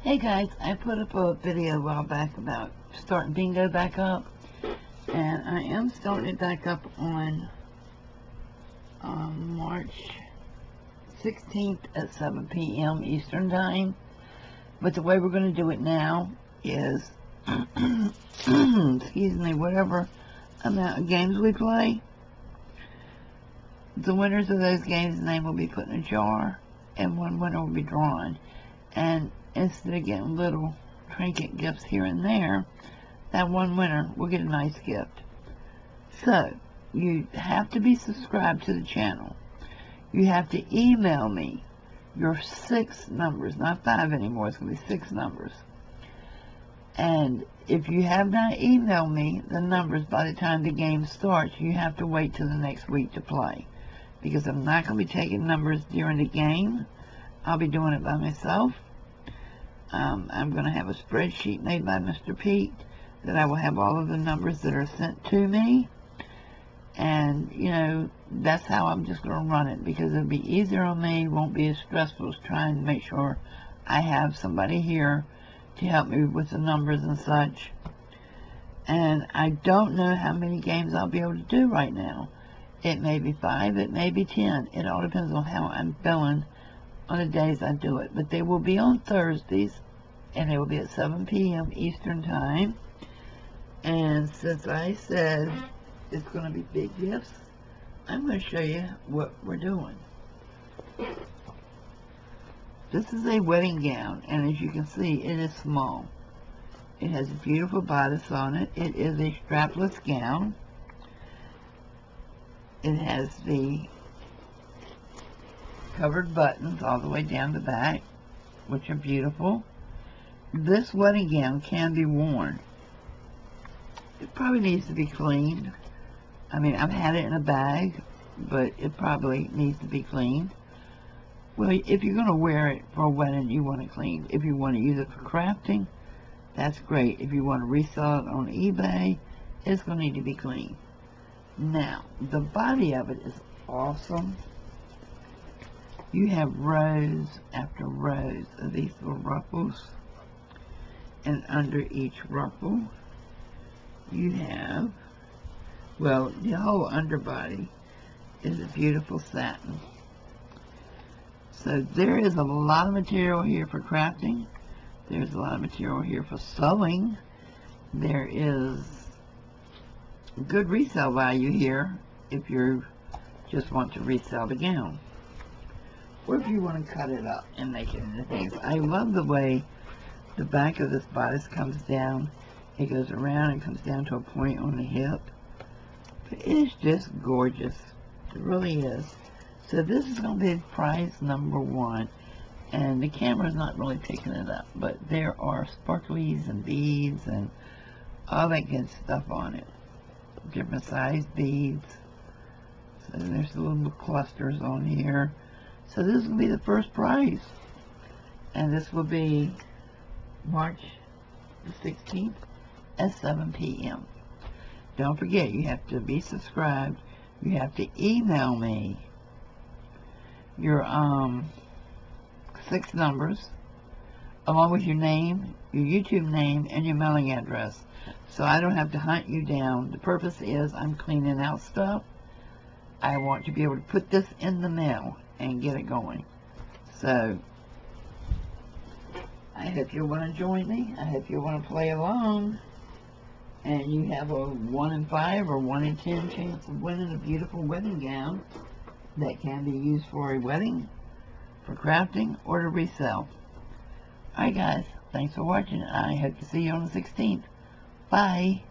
Hey guys, I put up a video a while back about starting bingo back up, and I am starting it back up on March 16th at 7 p.m. Eastern Time. But the way we're going to do it now is, excuse me, whatever amount of games we play, the winners of those games' name will be put in a jar, and one winner will be drawn. And instead of getting little trinket gifts here and there, that one winner will get a nice gift. So, you have to be subscribed to the channel. You have to email me your 6 numbers, not 5 anymore, it's going to be 6 numbers. And if you have not emailed me the numbers by the time the game starts, you have to wait till the next week to play. Because I'm not going to be taking numbers during the game. I'll be doing it by myself. I'm going to have a spreadsheet made by Mr. Pete that I will have all of the numbers that are sent to me. And, you know, that's how I'm just going to run it, because it'll be easier on me, won't be as stressful as trying to make sure I have somebody here to help me with the numbers and such. And I don't know how many games I'll be able to do right now. It may be 5, it may be 10. It all depends on how I'm feeling on the days I do it. But they will be on Thursdays, and they will be at 7 p.m. Eastern Time. And since I said it's going to be big gifts, I'm going to show you what we're doing. This is a wedding gown, and as you can see, it is small. It has a beautiful bodice on it. It is a strapless gown. It has the covered buttons all the way down the back, which are beautiful. This wedding gown can be worn. It probably needs to be cleaned. I mean, I've had it in a bag, but it probably needs to be cleaned. Well, if you're going to wear it for a wedding, you want it cleaned. If you want to use it for crafting, that's great. If you want to resell it on eBay, it's going to need to be cleaned. Now, the body of it is awesome. You have rows after rows of these little ruffles, and under each ruffle you have, well, the whole underbody is a beautiful satin. So there is a lot of material here for crafting. There's a lot of material here for sewing. There is good resale value here if you just want to resell the gown, or if you want to cut it up and make it into things. I love the way the back of this bodice comes down. It goes around and comes down to a point on the hip. It is just gorgeous. It really is. So this is going to be prize number 1. And the camera's not really picking it up, but there are sparklies and beads and all that good stuff on it. Different size beads. So there's the little clusters on here. So this will be the first prize. And this will be March the 16th at 7 p.m. Don't forget, you have to be subscribed. You have to email me your 6 numbers, along with your name, your YouTube name, and your mailing address, so I don't have to hunt you down. The purpose is I'm cleaning out stuff. I want to be able to put this in the mail and get it going. So I hope you'll want to join me. I hope you'll want to play along. And you have a 1 in 5 or 1 in 10 chance of winning a beautiful wedding gown that can be used for a wedding, for crafting, or to resell. Alright guys, thanks for watching. I hope to see you on the 16th. Bye.